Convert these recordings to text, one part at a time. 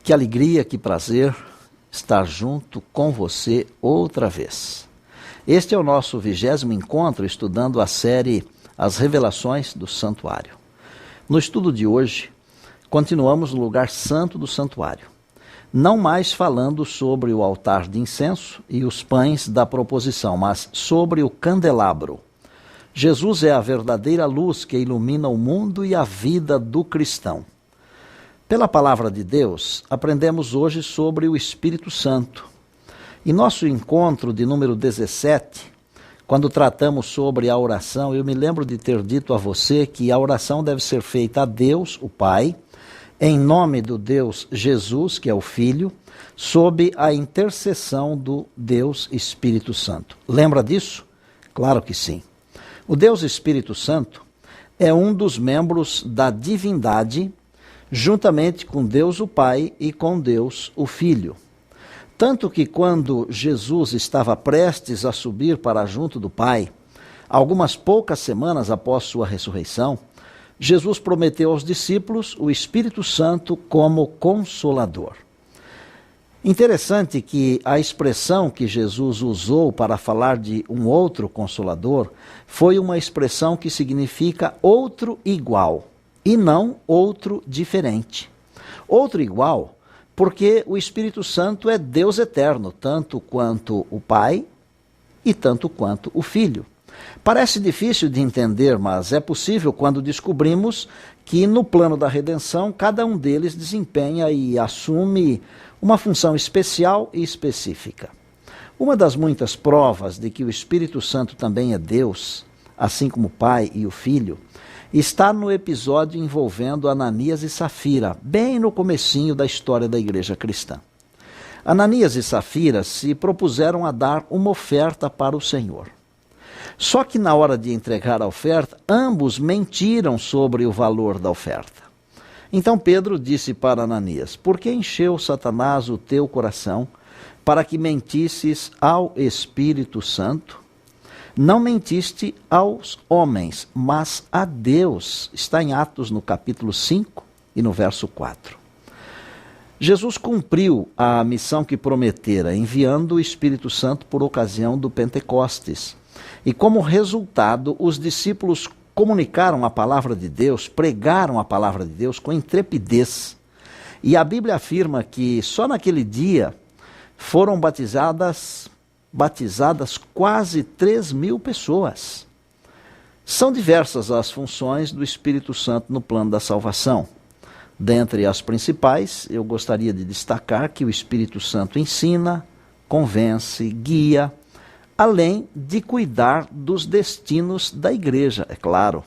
Que alegria, que prazer estar junto com você outra vez. Este é o nosso 20º encontro estudando a série As Revelações do Santuário. No estudo de hoje, continuamos no lugar santo do santuário, não mais falando sobre o altar de incenso e os pães da proposição, mas sobre o candelabro. Jesus é a verdadeira luz que ilumina o mundo e a vida do cristão. Pela palavra de Deus, aprendemos hoje sobre o Espírito Santo. Em nosso encontro de número 17, quando tratamos sobre a oração, eu me lembro de ter dito a você que a oração deve ser feita a Deus, o Pai, em nome do Deus Jesus, que é o Filho, sob a intercessão do Deus Espírito Santo. Lembra disso? Claro que sim. O Deus Espírito Santo é um dos membros da divindade, juntamente com Deus o Pai e com Deus o Filho. Tanto que quando Jesus estava prestes a subir para junto do Pai, algumas poucas semanas após sua ressurreição, Jesus prometeu aos discípulos o Espírito Santo como Consolador. Interessante que a expressão que Jesus usou para falar de um outro Consolador foi uma expressão que significa outro igual, e não outro diferente. Outro igual, porque o Espírito Santo é Deus eterno, tanto quanto o Pai e tanto quanto o Filho. Parece difícil de entender, mas é possível quando descobrimos que no plano da redenção, cada um deles desempenha e assume uma função especial e específica. Uma das muitas provas de que o Espírito Santo também é Deus, assim como o Pai e o Filho, está no episódio envolvendo Ananias e Safira, bem no comecinho da história da igreja cristã. Ananias e Safira se propuseram a dar uma oferta para o Senhor. Só que na hora de entregar a oferta, ambos mentiram sobre o valor da oferta. Então Pedro disse para Ananias: por que encheu Satanás o teu coração para que mentisses ao Espírito Santo? Não mentiste aos homens, mas a Deus. Está em Atos, no capítulo 5 e no verso 4. Jesus cumpriu a missão que prometera, enviando o Espírito Santo por ocasião do Pentecostes. E como resultado, os discípulos comunicaram a palavra de Deus, pregaram a palavra de Deus com intrepidez. E a Bíblia afirma que só naquele dia foram batizadas quase 3.000 pessoas. São diversas as funções do Espírito Santo no plano da salvação. Dentre as principais, eu gostaria de destacar que o Espírito Santo ensina, convence, guia, além de cuidar dos destinos da igreja, é claro.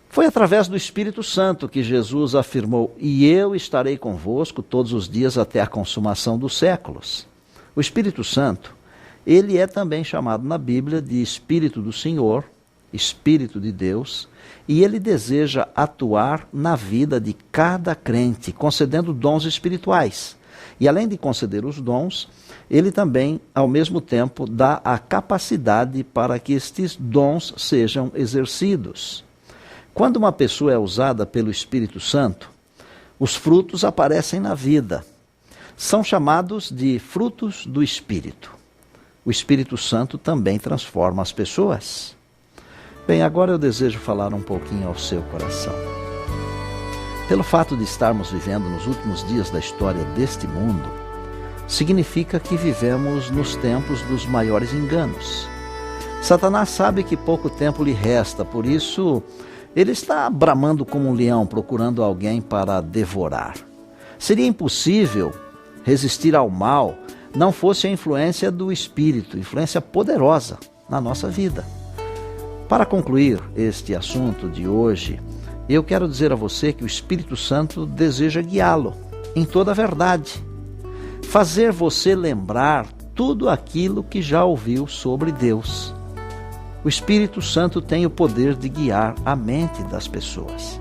Foi através do Espírito Santo que Jesus afirmou: e eu estarei convosco todos os dias até a consumação dos séculos. O Espírito Santo, ele é também chamado na Bíblia de Espírito do Senhor, Espírito de Deus, e ele deseja atuar na vida de cada crente, concedendo dons espirituais. E além de conceder os dons, ele também, ao mesmo tempo, dá a capacidade para que estes dons sejam exercidos. Quando uma pessoa é usada pelo Espírito Santo, os frutos aparecem na vida. São chamados de frutos do Espírito. O Espírito Santo também transforma as pessoas. Bem, agora eu desejo falar um pouquinho ao seu coração. Pelo fato de estarmos vivendo nos últimos dias da história deste mundo, significa que vivemos nos tempos dos maiores enganos. Satanás sabe que pouco tempo lhe resta, por isso ele está bramando como um leão, procurando alguém para devorar. Seria impossível resistir ao mal, não fosse a influência do Espírito, influência poderosa na nossa vida. Para concluir este assunto de hoje, eu quero dizer a você que o Espírito Santo deseja guiá-lo em toda a verdade, fazer você lembrar tudo aquilo que já ouviu sobre Deus. O Espírito Santo tem o poder de guiar a mente das pessoas.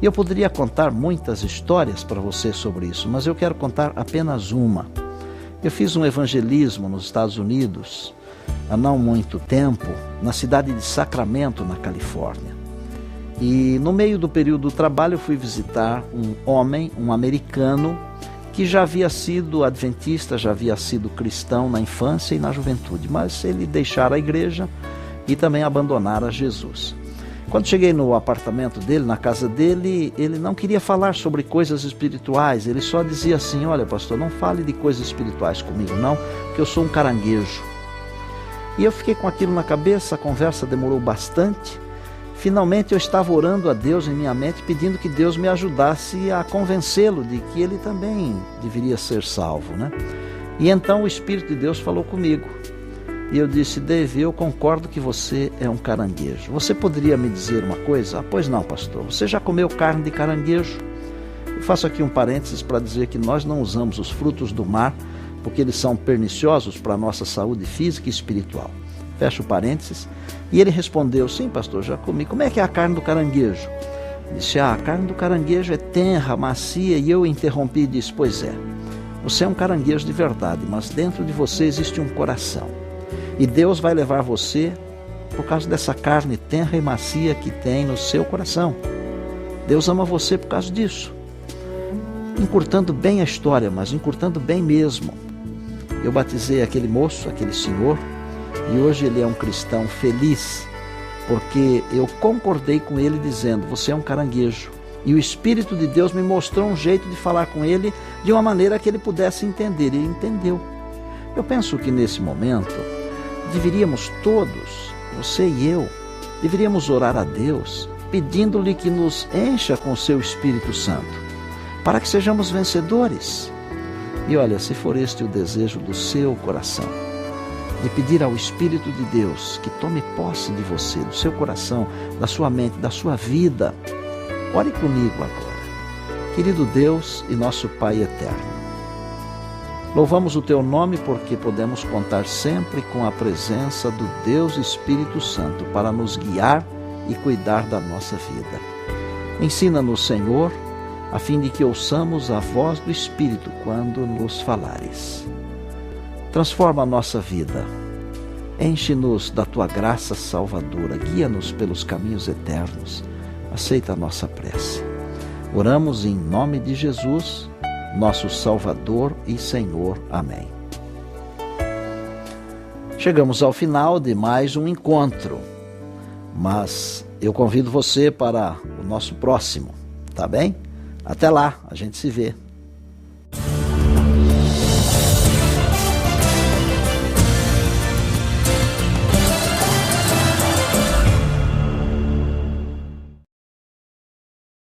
E eu poderia contar muitas histórias para você sobre isso, mas eu quero contar apenas uma. Eu fiz um evangelismo nos Estados Unidos há não muito tempo, na cidade de Sacramento, na Califórnia. E no meio do período do trabalho eu fui visitar um homem, um americano, que já havia sido adventista, já havia sido cristão na infância e na juventude, mas ele deixara a igreja e também abandonara Jesus. Quando cheguei no apartamento dele, na casa dele, ele não queria falar sobre coisas espirituais, ele só dizia assim: olha, pastor, não fale de coisas espirituais comigo não, porque eu sou um caranguejo. E eu fiquei com aquilo na cabeça, a conversa demorou bastante. Finalmente eu estava orando a Deus em minha mente, pedindo que Deus me ajudasse a convencê-lo de que ele também deveria ser salvo, né? E então o Espírito de Deus falou comigo. E eu disse: Dave, eu concordo que você é um caranguejo. Você poderia me dizer uma coisa? Pois não, pastor. Você já comeu carne de caranguejo? Eu faço aqui um parênteses para dizer que nós não usamos os frutos do mar, porque eles são perniciosos para a nossa saúde física e espiritual. Fecho parênteses. E ele respondeu: sim, pastor, já comi. Como é que é a carne do caranguejo? Eu disse: a carne do caranguejo é tenra, macia. E eu interrompi e disse: pois é, você é um caranguejo de verdade, mas dentro de você existe um coração. E Deus vai levar você por causa dessa carne tenra e macia que tem no seu coração. Deus ama você por causa disso. Encurtando bem a história, mas encurtando bem mesmo, eu batizei aquele moço, aquele senhor, e hoje ele é um cristão feliz, porque eu concordei com ele dizendo: você é um caranguejo. E o Espírito de Deus me mostrou um jeito de falar com ele de uma maneira que ele pudesse entender. E ele entendeu. Eu penso que nesse momento deveríamos todos, você e eu, deveríamos orar a Deus, pedindo-lhe que nos encha com o seu Espírito Santo, para que sejamos vencedores. E olha, se for este o desejo do seu coração, de pedir ao Espírito de Deus que tome posse de você, do seu coração, da sua mente, da sua vida, ore comigo agora. Querido Deus e nosso Pai eterno, louvamos o Teu nome porque podemos contar sempre com a presença do Deus Espírito Santo para nos guiar e cuidar da nossa vida. Ensina-nos, Senhor, a fim de que ouçamos a voz do Espírito quando nos falares. Transforma a nossa vida. Enche-nos da Tua graça salvadora. Guia-nos pelos caminhos eternos. Aceita a nossa prece. Oramos em nome de Jesus, nosso Salvador e Senhor. Amém. Chegamos ao final de mais um encontro, mas eu convido você para o nosso próximo, tá bem? Até lá, a gente se vê.